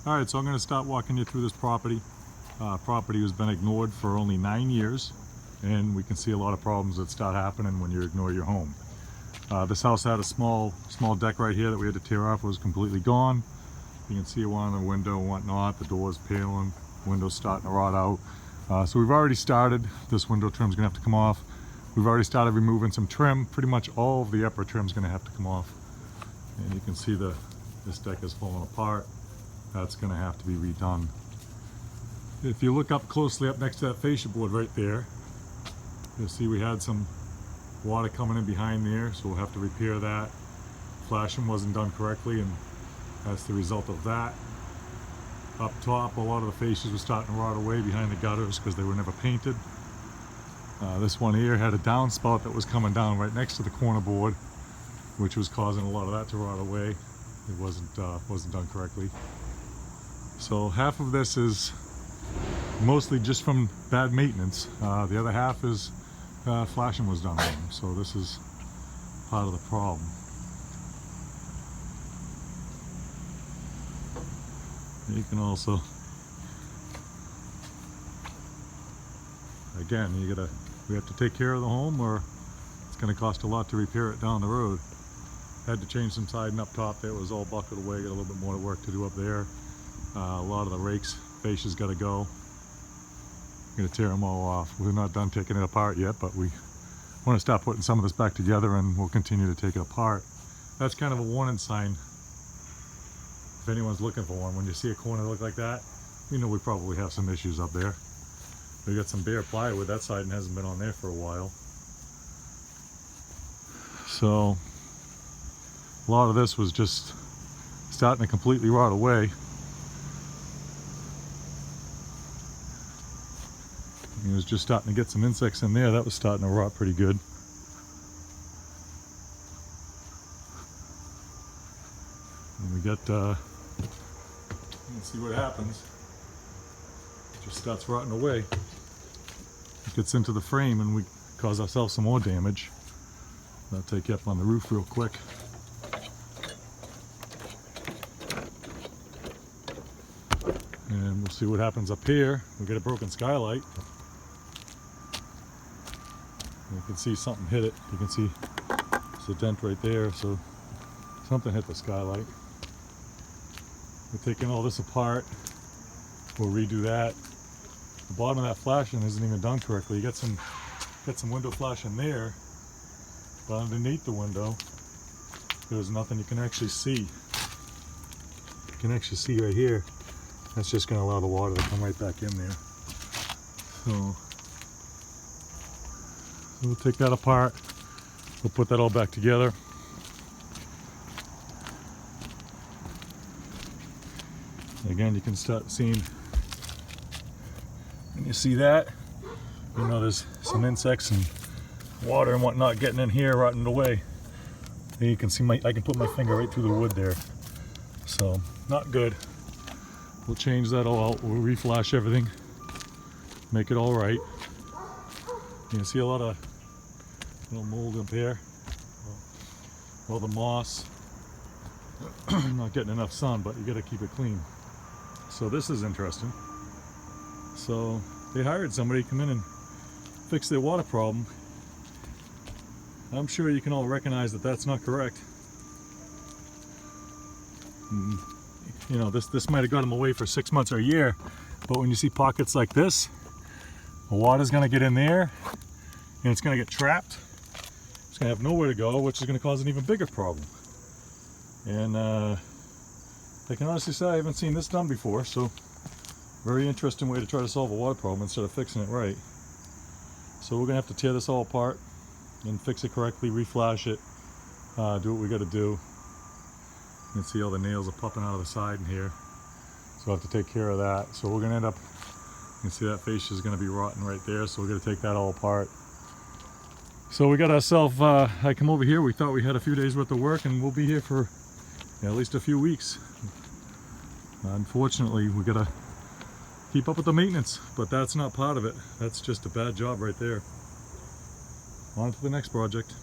Alright, so I'm going to start walking you through this property. Property has been ignored for only 9 years, and we can see a lot of problems that start happening when you ignore your home. This house had a small deck right here that we had to tear off. It was completely gone. You can see one in the window and whatnot. The door's peeling, window's starting to rot out. So we've already started. This window trim's going to have to come off. We've already started removing some trim. Pretty much all of the upper trim's going to have to come off. And you can see this deck is falling apart. That's going to have to be redone. If you look up closely up next to that fascia board right there, you'll see we had some water coming in behind there, so we'll have to repair that. Flashing wasn't done correctly, and that's the result of that. Up top, a lot of the fascias were starting to rot away behind the gutters because they were never painted. This one here had a downspout that was coming down right next to the corner board, which was causing a lot of that to rot away. It wasn't done correctly. So half of this is mostly just from bad maintenance. The other half is flashing was done wrong. So this is part of the problem. You can also, again, we have to take care of the home, or it's going to cost a lot to repair it down the road. Had to change some siding up top there. It was all buckled away. Got a little bit more work to do up there. A lot of the rakes, fascia's got to go. I'm going to tear them all off. We're not done taking it apart yet, but we want to start putting some of this back together, and we'll continue to take it apart. That's kind of a warning sign. If anyone's looking for one, when you see a corner look like that, you know we probably have some issues up there. We got some bare plywood. That siding hasn't been on there for a while. So a lot of this was just starting to completely rot away. It was just starting to get some insects in there. That was starting to rot pretty good. And we got, you can see what happens. It just starts rotting away. It gets into the frame and we cause ourselves some more damage. I'll take you up on the roof real quick. And we'll see what happens up here. We get a broken skylight. You can see something hit it. You can see there's a dent right there, so something hit the skylight. We're taking all this apart. We'll redo that. The bottom of that flashing isn't even done correctly. You got some window flashing there, but underneath the window, there's nothing you can actually see. You can actually see right here. That's just going to allow the water to come right back in there. So we'll take that apart. We'll put that all back together. Again, you can start seeing, when you see that, you know there's some insects and water and whatnot getting in here, rotting away. And you can see I can put my finger right through the wood there. So, not good. We'll change that all out. We'll reflash everything, make it all right. You can see a lot of little mold up here. Well, the moss. Not getting enough sun, but you got to keep it clean. So this is interesting. So they hired somebody to come in and fix their water problem. I'm sure you can all recognize that that's not correct. You know, this might have got them away for 6 months or a year, but when you see pockets like this, the water's going to get in there and it's going to get trapped. It's going to have nowhere to go, which is going to cause an even bigger problem. And I can honestly say I haven't seen this done before, so very interesting way to try to solve a water problem instead of fixing it right. So we're going to have to tear this all apart and fix it correctly, reflash it, do what we got to do. You can see all the nails are popping out of the side in here, so we'll have to take care of that. So we're going to end up, you can see that fascia is going to be rotten right there, so we're going to take that all apart. So we got ourselves, I come over here, we thought we had a few days worth of work, and we'll be here for at least a few weeks. Unfortunately, we got to keep up with the maintenance, but that's not part of it. That's just a bad job right there. On to the next project.